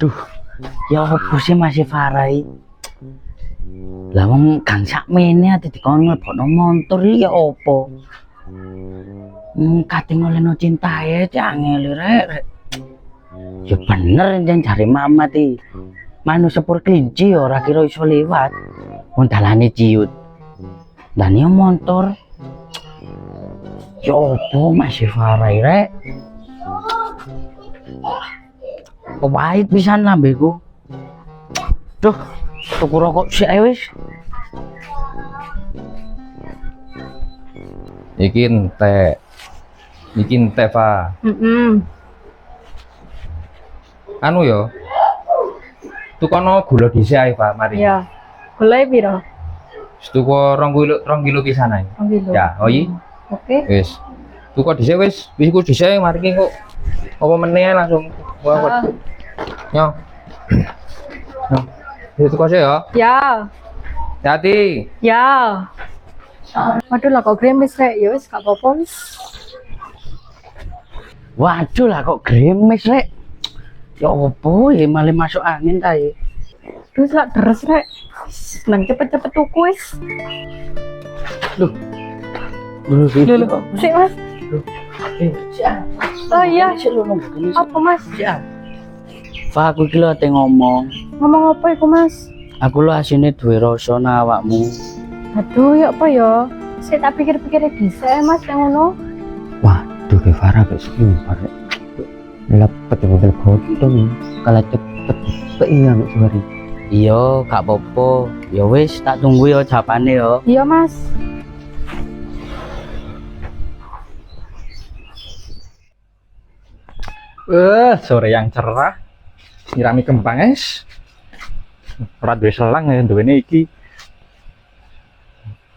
Duh, ya opo sih masih Farai? Lah wong Gang sakmene ati dikon mlebokno montor iki ya opo? Kate ngolehno cintae angel rek. Ya bener yen jare Mama ti. Manu sepur kelinci ora kira iso liwat. Wong dalane ciut. Dan ya motor. Ya opo masih Farai rek? Pahit pisan lambeku. Duh, tuku rokok sik ae wis. Iki entek, Pak. Anu yo. Tukono gula dhisik ae, Pak, mari. Iya. Gulai piro? Tuku 2 kilo pisan ae. 2 kilo. Ya, oyi. Oke. Wis. Tuku dhisik wis, ku dhisik mari ki kok. Apa meneh langsung. Wah. Yo. Yo. Itu kok ya. Ya. Hati. Ya. Waduh lah kok gremes rek. Ya wis gak apa-apa wis. Waduh lah kok gremes rek. Ya opo ya malah masuk angin ta ya. Duh sak deres rek. Nang cepet-cepet tuku wis. Loh. Loh. Sik Mas. Oh iya. Apa Mas? Fa aku iki lho ate ngomong. Ngomong apa iku Mas? Aku lho asine duwe rasa nang awakmu. Aduh ya apa ya? Sik tak pikir-pikir dhisik Mas yang ngono. Waduh ke Farah gak sumpah rek. Lepet mobil bodong kalah cepet iya mek suari. Iya, gak apa-apa. Ya wis tak tunggu ya jawabane ya. Iya Mas. Sore yang cerah. Nyirami kembang es. Ora duwe selang ya duwene iki.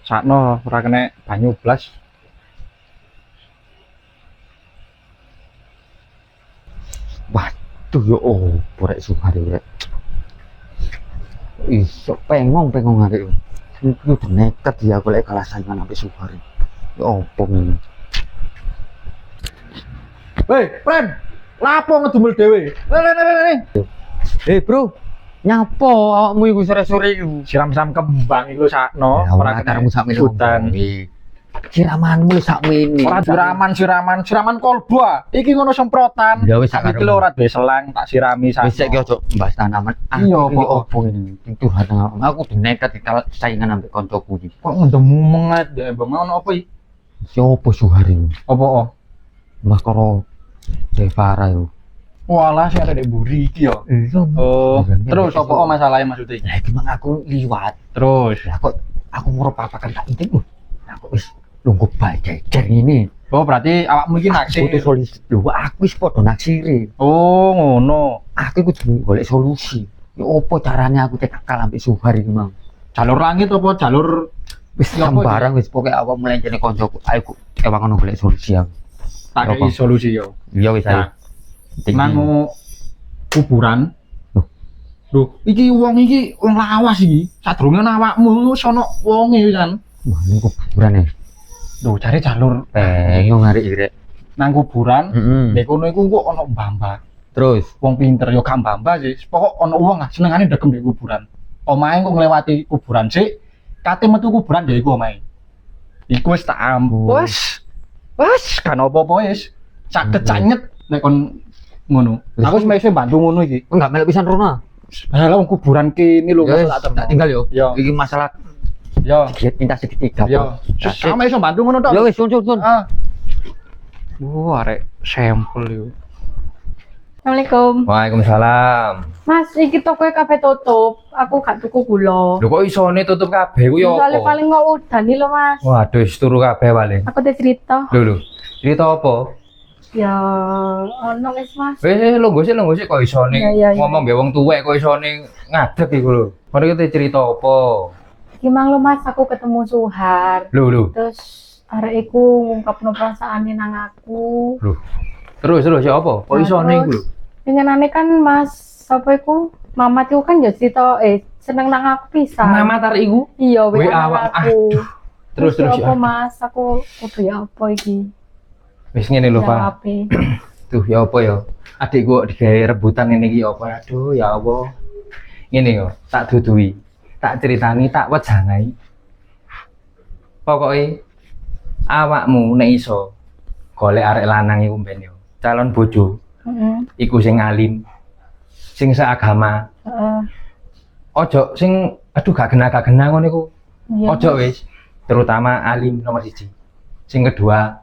Sakno ora kena banyu blas. Waduh ya opo rek Suhari rek. Iso pengong arek. Iki udah nekat ya aku lek kalah saingan sampe Suhari. Ya opo ngene. Hei, Pren. Lapo ngedumel dhewe? Bro, nyapo awakmu iku sore-sore iku? Siram-siram kembang iku sakno Ora karo sakmene hutan. Siramanmu sakmene. Ora siraman kolbu ah. Iki ngono semprotan. Ya wis iki lho ora duwe selang tak sirami sak. Wis iki ojo mbahas tanaman. Iya, iki kok. opo ini? Curhat nang aku udah nekat kalah saingan ambek koncoku iki. Kok ngendemu menget ya Bang ono apa iki? Sopo Suhari? Apa oh? Mas karo Devara yo. Walah sing ada di buri iki ya. Oh, terus apa oh masalahnya maksudnya? Lah iki mang aku liwat. Terus Lah kok aku merupakan tak intik lho. Lah kok wis lungguh bae jejer ngene. oh berarti awakmu iki naksir. Putus solusi. Lho aku wis padha naksire. Oh, ngono. Aku kudu golek solusi. Ya opo carane aku tekakal ambek Suhari iki mang. Jalur langit apa jalur Wis Ya, apa sembarang wis pokoke awak melencene koncoku. Ayo ewang ngono golek solusi aku. tak Apa? kei solusi yo. Iya wis ayo. Nah, Nang kuburan. Loh. Loh, iki wong lawas iki. Sadurunge awakmu sono wonge kan. Wah, ini kuburan ya. Loh, cari jalur Bengong hari ini rek. nang kuburan. Heeh. Nek kono iku kok ono mbah-mbah. Terus Wong pinter yo gak mbah-mbah sih. Pokok ono wong ah senengane degem di kuburan. Omahe kok nglewati kuburan sik. Kate metu kuburan ya iku omahe. Iku wis tak ampuh. Wes kan apa-apa wis. Caket canyet nek kon ngono. Aku wis mesti bantu ngono iki. enggak melok pisan rono. Lah wong kuburan kene lho Ya, masa tak tinggal yo. Yo. Iki masalah Yo. cinta segitiga. Yo. Sama iso bantu ngono tok. Yo wis sun. Ah. Arek sampel yo. Assalamualaikum. Waalaikumsalam. Mas, iki tokoe kabeh tutup. Aku gak tuku gula. Lho kok isone tutup kabeh ku yo Soalnya apa? paling kok udan iki lho Mas. Waduh, wis turu kabeh paling. Aku teh cerita. Lho. Cerita apa? Ya ono wis Mas. Wis longgo sik kok isone Iya, iya. ngomong mbek wong tuwek kok isone ngadeg iku lho. Ngono iki cerita apa? Iki mang lho Mas, aku ketemu Suhar. Lho. Terus arek iku ngungkapno perasaane nang aku. Terus ya apa? Kok Nah, isone iku lho? terus Pengenane kan Mas, apa iku? Mamat iku kan ya cerita seneng nang aku pisan. Nama tarik iku? Iya, Weh, nang awak- aku. Terus ya ya. apa Mas, aku kudu ya apa iki? Wis ngene lho, Pak. Jawabe. Tuh ya apa ya? Adikku kok digawe rebutan ini iki ya apa? Aduh ya Allah. Ngene yo, tak dudui. Tak ceritani, tak wejangai. Pokoke awakmu nek iso golek arek lanang iku mben yo. Calon bojo Heeh. iku sing alim, sing seagama. Heeh. Ojo sing aduh gak gena ngono iku. Iya, Ojo Mas. wis, terutama alim nomor 1. Sing kedua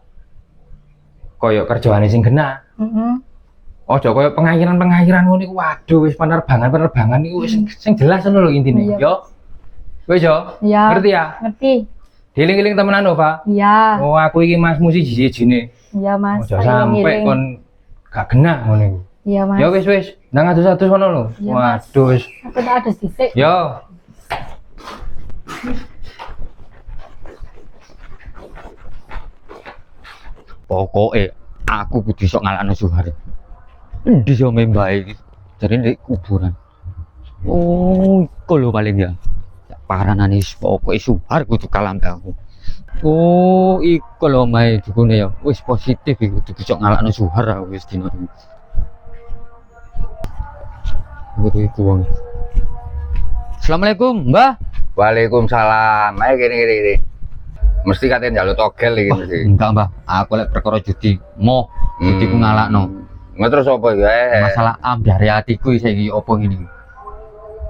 koyo kerjaane sing gena. Heeh. Ojo koyo pengakhiran ngono iku waduh wis penerbangan iku wis sing jelas ngono lho intine. Iya. Yo. Wis yo. Iya. Ngerti ya? Ngerti. Dieling-eling temenan Nova. Iya. Oh, aku iki Masmu siji-sijine. Iya, Mas. Ojo Ayo sampe ngiling. kon gak gena ngono iku. Iya, Mas. Ya wis, nang atus-atus ngono lho. Iya, Mas. Waduh wis. Aku tak ada sisik. Yo. Pokoke aku kudu iso ngalahno Suhar. Endi yo membae iki? Jare ndek kuburan. Oh, iku lho paling ya. Paranane pokoke Suhar kudu kalah mbek aku. Oh, iku lho mae dukune ya. Wis positif iki kudu iso ngalahno Suhar aku wis dino iki. Kudu iku wong. Assalamualaikum, Mbah. Waalaikumsalam. Ayo gini. Mesti katanya njaluk togel iki mesti. Enggak, Mbah. Aku lek perkara judi mau judi ku ngalahno. Nggak terus apa ya? Masalah ambare atiku saiki opo ngene.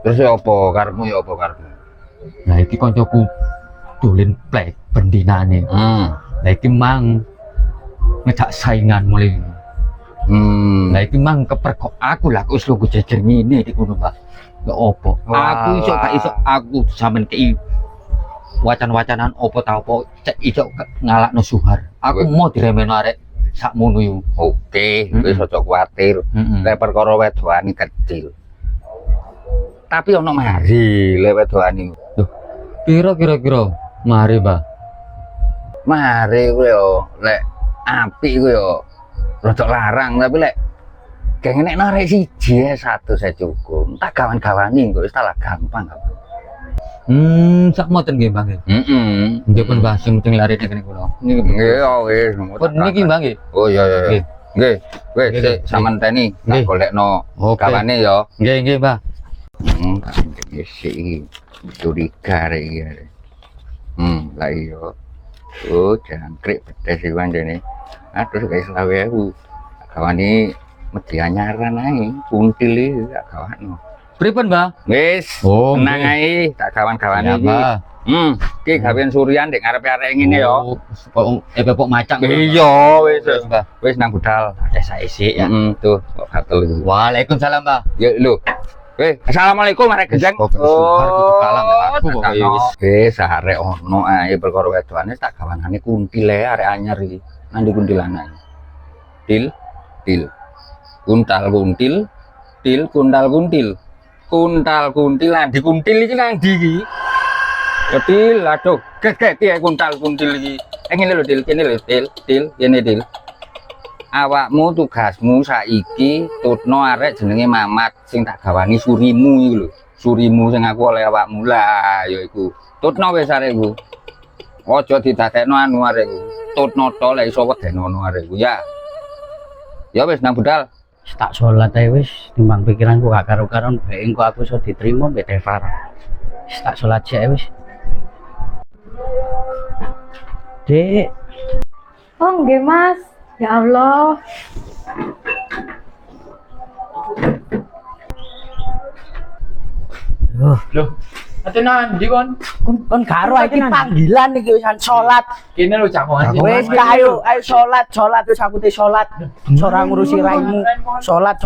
Terus ya apa? Karepmu ya apa karepmu? Lah iki kancaku dolen plek bendinane. Lah iki mang ngejak saingan mulai. Lah iki mang keperkok aku lah wis lu jejer ngene iki ngono, Mbak. Ya opo? Aku iso gak iso aku sampean kei wacan-wacanan opo ta opo cek iso ngalahno Suhar. Aku mau diremeno arek sakmono yo. Oke, wis aja kuwatir. Lek perkara wedokane kecil. Tapi ono mari lek wedokane. Piro kira-kira? Mari, Mbak. Mari ku yo lek apik ku yo rada larang tapi lek geng nek narek siji satu saya cukup. Tak gawan-gawani kok wis tak gampang. Sak moten nggih, Mbak. Heeh. Nggih pun Mbah sing penting lari kene kula. Niki Nggih, oh wis. pun niki Mbah nggih. Oh iya. Nggih. Nggih. Wis Nggih, sik nggih. sampean teni Nggih. tak golekno Oke. gawane ya. Nggih, Mbah. Wis iki curiga rek iki. Lah iya. Oh, jangkrik pedes iki pancene. Terus guys 20.000. Gawane medhi anyaran ae, kuntil iki gak gawano. Pripun, Mbah? Wis, Oh, tenang nggih. ae, tak gawan-gawane Ya, iki. Mbah. Iki gawean Suryan ndek ngarepe arek ngene ya. Oh, kok pepok macak. Iya, wis. Mbah. Wis nang budal. Ada saisik ya. Tuh, kok gatel iki. Waalaikumsalam, Mbah. Ya lho. Assalamualaikum arek gendeng. Wis, pokoknya Suhar kudu kalah mbek aku pokoknya wis. Wis arek ono ae perkara wedokane tak gawanane kuntil ae arek anyar iki. Nang ndi kuntilanan. Til. Kuntal kuntil. Til kuntal kuntil. Kuntal kuntilan di kuntil iki nang ndi iki? Ya til, aduh, get piye kuntal kuntil iki. Ngene lho til, kene lho til, kene til. Awakmu tugasmu saiki tutno arek jenenge Mamat sing tak gawani surimu iki lho. Surimu sing aku oleh awakmu lah ya iku. Tutno wis arekku. Aja didadekno anu arekku. Tutno to lek iso wedenono arekku ya. Ya wis nang budal. Wis tak salat ae wis, timbang pikiranku gak karo-karon bae engko aku iso diterima mbek Devara. Wis tak salat ae wis. Dek, Oh, nggih, Mas. Ya Allah. Loh, atenan ndi kon? kon karo iki panggilan iki wisan salat. Kene lho jagongan. Wis ayo salat wis aku te salat. Ora ngurusi raimu. Salat.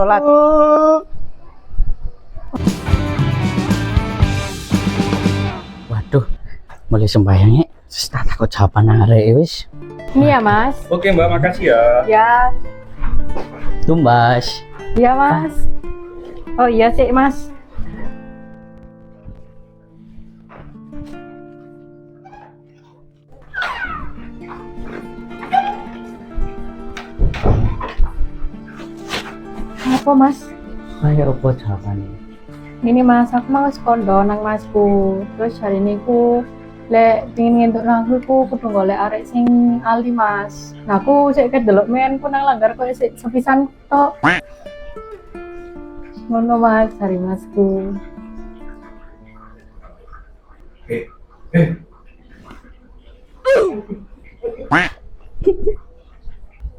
Waduh, mulai sembayangnya tak takut jawaban arek wis. Ini ya, Mas. Oke, Mbak, makasih ya. Ya. Tumbas. Iya, Mas. Oh iya sih, Mas. Apa, Mas? Kayak apa jawabannya? Ini Mas, aku mau sekolah nang Masku. Terus hari ini ku Lek pingin ngentuk nang aku kudu golek arek sing ali Mas. Nah aku sik kedelok men ku nang langgar kok sik sepisan tok. Ngono Mas, hari Masku.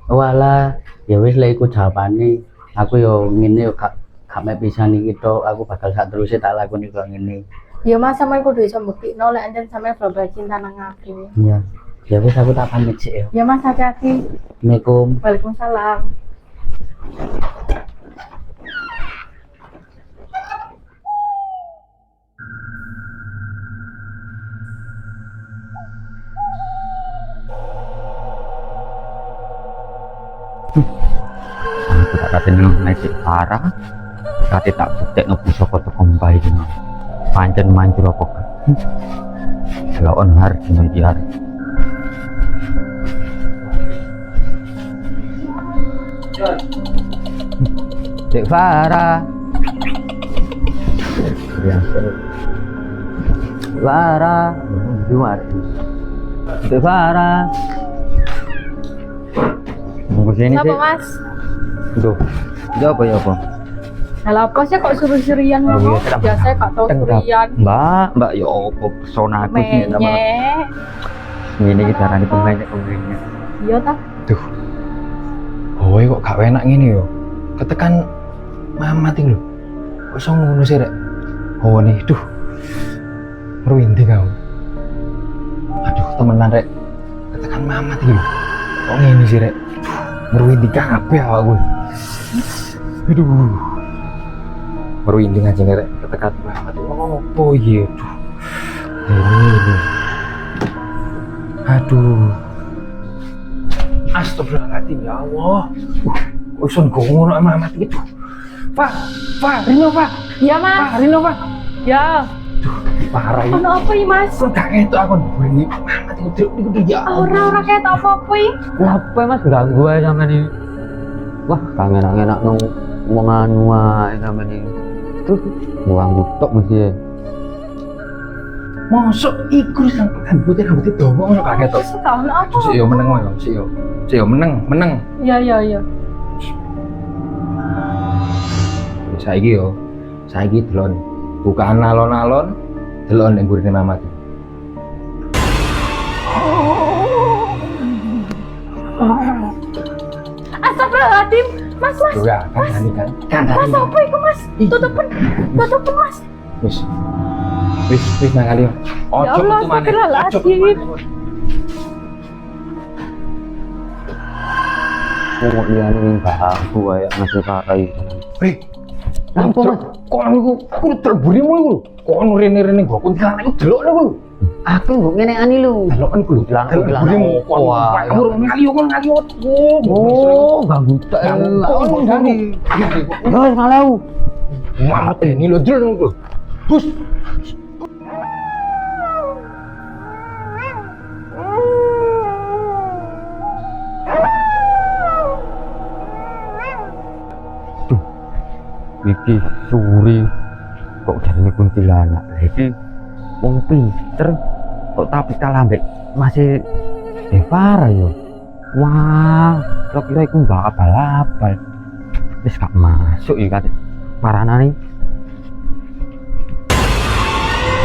Walah, ya wis lek iku jawabane. Aku yo ngene yo gak mek pisan iki tok, aku bakal sak terusé tak lakoni kok ngene. Ya Mas sampe kudu iso mbuktikno lek anjen sampe bener cinta nang aku. Iya. Ya wis aku tak pamit sik yo. Ya Mas hati-hati. Assalamualaikum. Waalaikumsalam. Aku tak kate nang mesik parah. Kate tak buktekno pusaka teko mbae iki. Pancen manjur apa gak? Delokon har dino iki har. Cek Farah. Biasa. Farah, juar. Cek Farah. Mau sini Apa sih. Mas? Duh. Itu apa ya apa? Lah apa sih kok suruh-suruyan Oh, ngono? iya, sedang Biasa kok tau surian. Mbak ya apa pesona aku sih sama. Menyek. Ini kita carane pemainnya. Iya ta? Duh. Oh, kok gak enak ngene yo. Ketekan Mamat iki lho. Kok iso ngono sih, Rek? Oh, nih, duh. Merwindi kau. Aduh, temenan, Rek. Ketekan Mamat iki lho. Kok ngene sih, Rek? Merwindi kabeh awakku. Aduh. Merwindi ngajeng, Rek. Ketekan Mamat. Opo iki? Duh. Ini. Aduh. Astagfirullahaladzim ya Allah. Usun ngono sama Mamat gitu. Pak, Rino Pak. Iya Mas. Pak, Rino Pak. Ya. Parah ini. Ono apa iki Mas? Kok gak ngetok aku nduweni Mamat itu ya. Ora kayak apa-apa iki. Kenapa Mas ganggu ae sampean iki? Wah, kangen enak nang wong anu ae sampean iki. Tuh, ganggu tok mesti. Mosok iku sang rambutnya domo ngono gak ngetok. Suka ono apa? Sik yo meneng wae, sik yo. Sik yo meneng. Iya. Saiki delon. Bukan alon-alon, delon ning gurine Mamat. Astagfirullahaladzim. Mas. Tuh ya, kan Mas apa iku Mas? Tutupen Mas. Wis nang kali yo. Ya Allah, astagfirullahaladzim. Kok liyane ning bangku wae ngasih karai. Apa Mas? Kok niku kudu terburimu iku lho. Kok rene-rene gua kuntilanak iku delok niku lho. Aku kok ngene ani lho. Delok niku lho. Terburimu kok ngali yo. Oh, ganggu tok. Wes malau. Mamat ini lho delok niku. Bus. Iki suri kok jarine kuntilanak. Iki wong pinter kok tapi kalah mbek masih Devara yo. Wah, kira iku mbak abal-abal. Wis gak masuk iki kate. Maranane.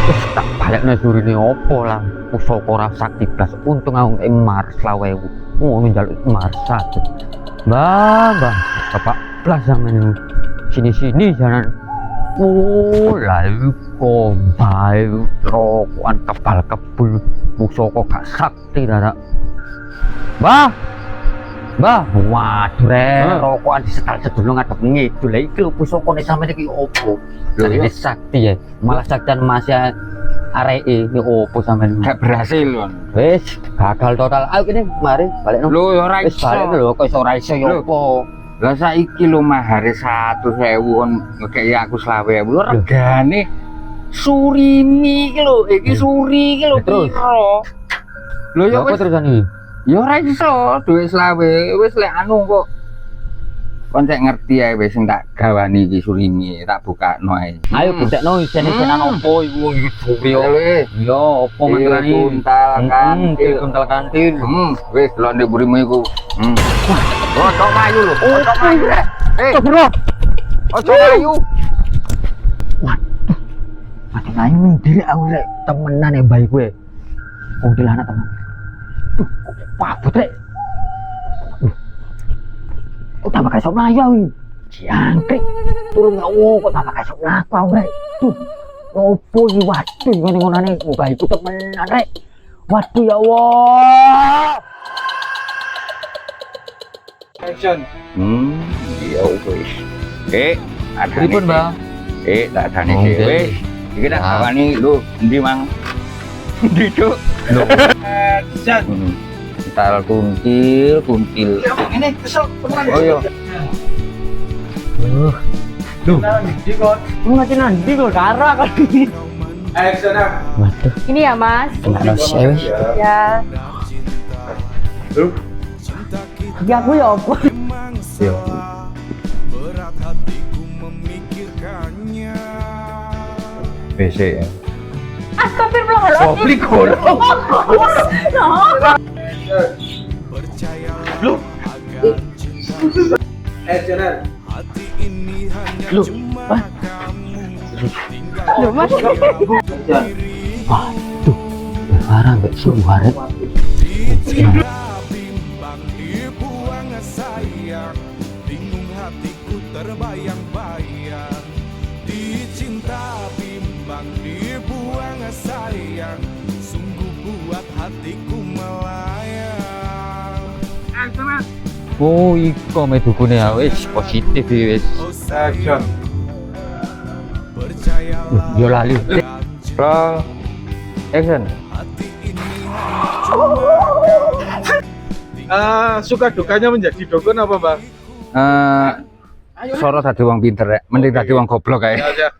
Wis tak balekne surine opo lah. Pusaka ora sakti blas. Untung aku Mars 20.000. Ngono njaluk Mars 1. Mbah, Bapak blas sampeyan. Sini jangan lalu kompai rokokan kepal kebul pusaka gak sakti dadak. Mbah waduh rokokan disetal sedulur ngadep ngidul lha iki lho pusakane sampeyan iki opo lho ini sakti ya malah saktian masih areke iki opo sampeyan Gak berhasil kan. wis gagal total ayo kene mari balikno Lho ya ora wis iso. balik lho kok iso ora iso ya Lho. opo. Lah saiki lho mahare 100.000 kon ngekeki aku 20.000. Lho regane surimi iki lho, iki suri iki lho Terus? piro? Lho ya Apa wis terusan iki? ya ora iso duit 20.000 wis lek anu kok Kon cek ngerti ae wis sing tak gawani iki surimi, tak bukakno ae. Ayo budekno isen-isenan opo iku iki. Yo opo mantrane? Kuntal kantil. Kuntal kantil. Wis londe burimu iku. Ojo mayu lho. Ojo mayu rek. Bro. Ojo mayu. Mati ayo ndir aku rek temenan ya baik kowe. Kuntilanak teman. Duh, pabut rek. Kok tak pakai sop layu iki? Jangkrik. Turun ngawo kok tak pakai sop napa rek. Duh. Opo iki waduh ngene-ngonane baikku temenan rek. Waduh ya Allah. Action. Ya wis. Ada Pripun, Bang? Tak adane dhewe. Iki tak gawani lho, endi Mang? Endi, Cuk? Lho. Action. Kuntal kuntil. Ya, Bang, ini kesel temenan. Oh iya. Di kon. Lu ngaji nanti kok darah kan. Action. Waduh, Ini ya Mas. kena sewe. Ya. Ya aku ya apa? Yo. BC ya. Astagfirullahaladzim. Kopli kono. Lu. Action. Lu, Loh Mas. waduh. Parah mbak suarek. Bingung hatiku terbayang-bayang, dicinta bimbang dibuang sayang, sungguh buat hatiku melayang. Oh, iko medukune ya wis positif iki wis. Action. Yo lali. Roll. Action. Suka dukanya menjadi dukun apa, Bang? Soro tadi wong pinter rek, mending tadi wong goblok kae. Ya,